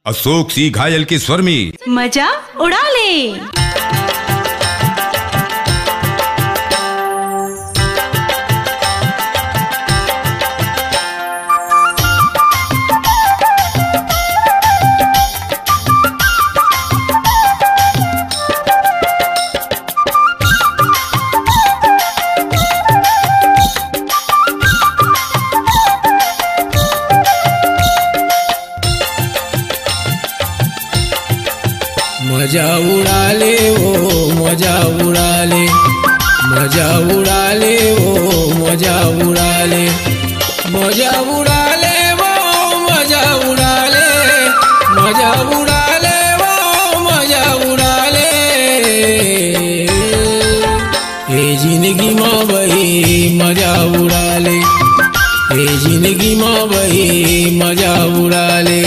अशोक सी घायल के स्वर में मजा उड़ा ले। मजा उड़ा ले ओ मजा उड़ा ले, मजा उड़ा ले ओ मजा उड़ा ले, मजा उड़ा ले वो मजा उड़ा ले, मजा उड़ा ले वो मजा उड़ा ले। ये जिंदगी में वही मजा उड़ा ले, ये जिंदगी में वही मजा उड़ा ले।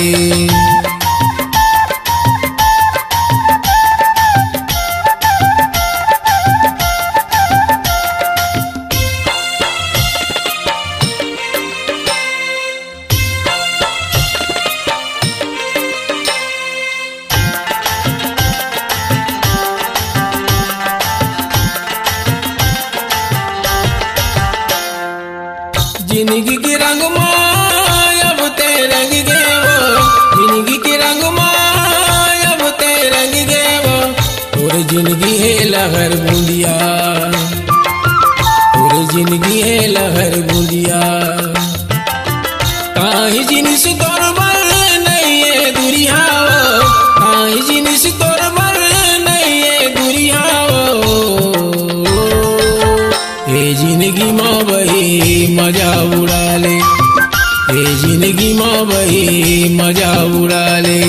जिंदगी के रंग माय अब ते रंग गे वो, जिंदगी के रंग माय अब ते रंग गे वो। और जिंदगी है लहर बूंदिया, और जिंदगी है लहर बूंदिया। काहे जिनिस तोर बल नहीं है दुरिया वो, काहे जिनिस तोर बल नहीं है दुरिया वो। ये जिंदगी में वही मजा उड़ा ले, ये जिंदगी में वही मजा उड़ा ले।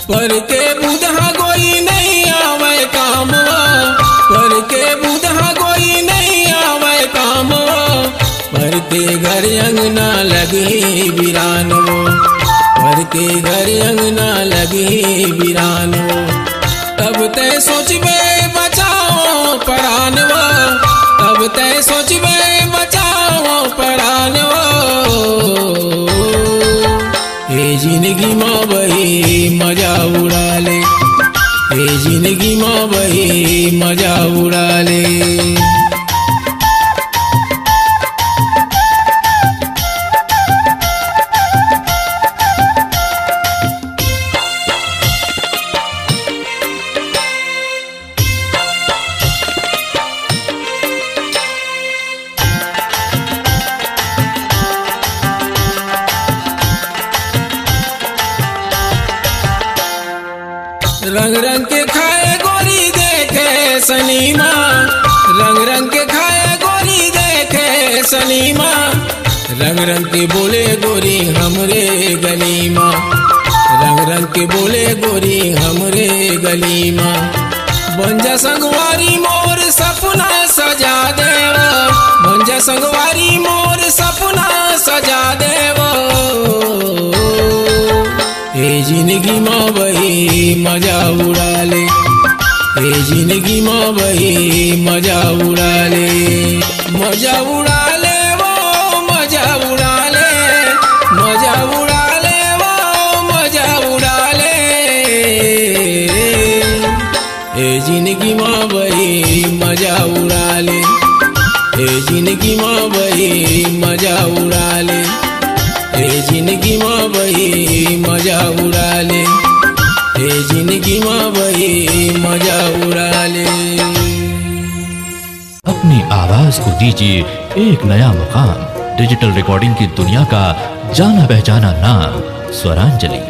पर के बुधा कोई नहीं आवे काम, पर के बुधा कोई नहीं आवे काम। पर के घर अंगना लगे वीरान वो, पर के घर अंगना लगे वीरान वो। तब ते सोचबे बचाओ परान वो, तब ते सोचबे बचाओ परान वो। ये जिंदगी में वही मजा उड़ा ले, ये जिंदगी में वही मजा उड़ा ले। रंग रंग के खाए गोरी देखे सनीमा, रंग रंग के खाए गोरी देखे सनीमा। रंग रंग के बोले गोरी हमरे गली माँ, रंग रंग के बोले गोरी हमरे गली माँ। बंजा संगवारी मोर सपना सजा देवा, बंजा संगवारी मोर सपना सजा देवा। ये जिंदगी में वही मजा उड़ा ले, ये जिंदगी में वही मजा उड़ा ले। मजा उड़ा ले वो मजा उड़ा ले, मजा उड़ा ले वो मजा उड़ा ले। ये जिंदगी में वही मजा उड़ा ले, ये जिंदगी में वही मजा उड़ा ले, ये जिंदगी में वही मजा उड़ा ले, ये जिंदगी में वही मजा उड़ा ले। अपनी आवाज को दीजिए एक नया मुकाम। डिजिटल रिकॉर्डिंग की दुनिया का जाना पहचाना नाम स्वरांजलि,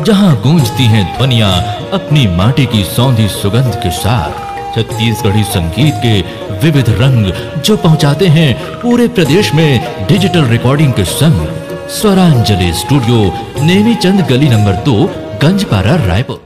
जहां गूंजती हैं ध्वनियां अपनी माटी की सौंधी सुगंध के साथ। छत्तीसगढ़ी संगीत के विविध रंग जो पहुंचाते हैं पूरे प्रदेश में डिजिटल रिकॉर्डिंग के संग। स्वरांजलि स्टूडियो, नेमीचंद गली नंबर 2, गंजपारा, रायपुर।